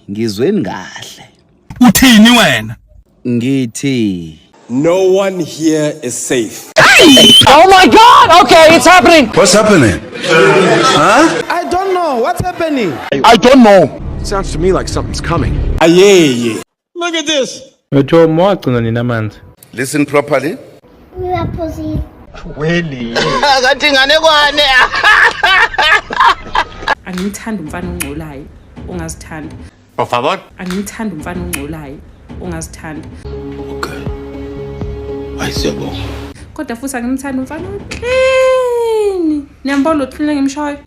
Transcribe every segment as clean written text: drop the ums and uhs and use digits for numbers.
Ngizweni kahle. Uthini wena? Ngithi no one here is safe. Oh my God! Okay, it's happening. What's happening? Huh? I don't know what's happening. I don't know. Sounds to me like something's coming. Aye. Look at this. Listen properly. Angimthanda umfana ongcolayo ongazithanda. Por favor. Angimthanda umfana ongcolayo ongazithanda. Okay. Ayisebo. Kodwa futhi angimthanda umfana oclean. Niyambona lo clean ngimshayo.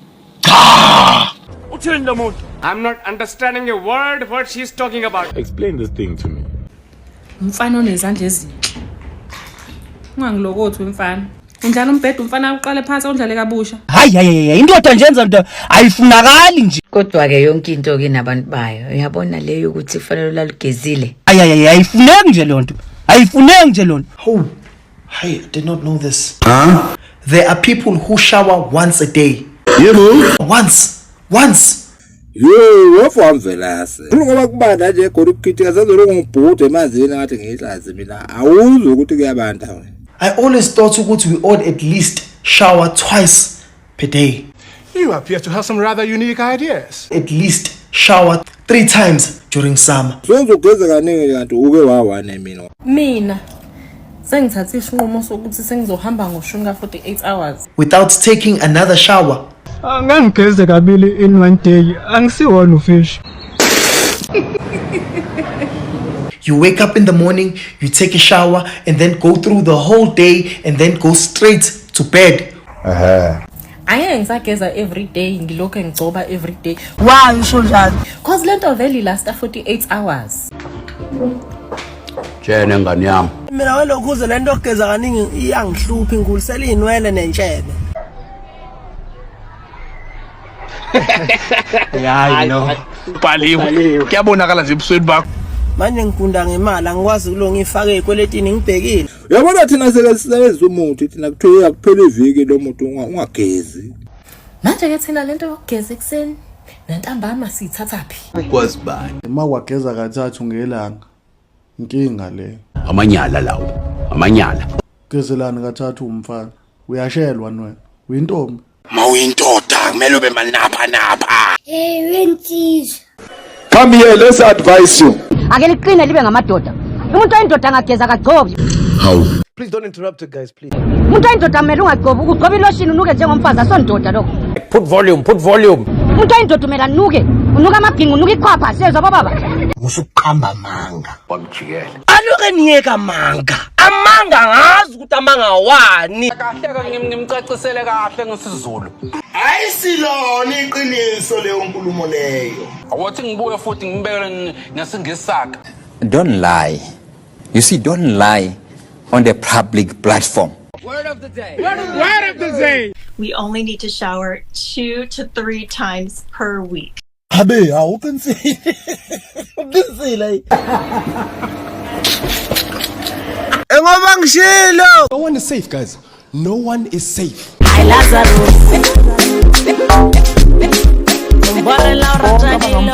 I'm not understanding a word what she's talking about. Explain this thing to me. Umfana onezandla ezinhle. Ungangilokothi umfana. Undlala umbhedo umfana uqale phansi undlale kabusha. Hayi indoda nje yenza into ayifunakali nje. Kodwa ke yonke into ke nabantu bayo. Uyabona leyo ukuthi kufanele ulalugezile. Ayifuneki nje lonto. Ayifuneki nje lonto. Oh, I did not know this. There are people who shower once a day. Yebo. Once. yo wafamvelase ngoba kubanda nje egoli ukukhitika sezolo ngibhude emanzini ngathi ngihlazi mina awuzwe ukuthi kuyabanda wena. I always thought we ought at least shower twice per day. You appear to have some rather unique ideas. At least shower 3 times during summer. Sengizogeza kaningi kanti uke wawane Mina sengithathe isinqumo sokuthi sengizohamba ngoshuni ka 48 hours without taking another shower. Angangigeze kabili in one day. Angisiwona ufish. You wake up in the morning, you take a shower, and then go through the whole day, and then go straight to bed. Angeke ngisageza every day ngilokho ngigcoba every day. Why usho njalo? Cause lento vele last 48 hours. Tshene ngani yami. Mina welokhu uze lento ogeza kaningi iyangihlupha ingulisela inwele nentshebe. Hayi no. Bhaliwe. Kuyabonakala nje ebusweni bakho. Manje ngifunda ngemali angikwazi kulonga ifake ekweletini ngibhekile. Uyabona thina sesebenzisa umuthi thina kuthiwa akuphela iviki lo muntu ungagezi. Manje ke thina lento yokugeza ekseni nantambama sithatha phi? Ukwazi bani? Uma wageza kathathu ngelanga. Inkinga le. Amanyala lawo. Amanyala. Gezelani kathathu umfana. Uyashelwa wena. Uyintombi. Mawuyindoda kumele ube manapha. Wensizwa. Come here, let's advise you. Ake liqine libe ngamadoda. Umuntu oyindoda angageza akagcobi. How? Please don't interrupt it, guys, please. Umuntu oyindoda kumele ungagcobi ukugcoba iloshini unuke njengomfazi asondoda lokho. Put volume. Umuntu oyindoda kumele anuke. Unuka amabhingu unuka ikhwapha sezwa baba. Musuqhamba amanga. Wamjikela. Aloke niyeka amanga. Amanga ngazi ukuthi amanga wani. Kahle ngimcacisele kahle ngesizulu. Ayisilona iqiniso le nkulumo leyo. Awathi ngibuye futhi ngibekele ngesingesaka. Don't lie. You see, don't lie on the public platform. Word of the day. We only need to shower 2 to 3 times per week. Abe awuqinisile. Uqinisile. Ngoba ngishilo. No one is safe, guys. No one is safe. Ay Lazarus. Mbale Laura Janilo.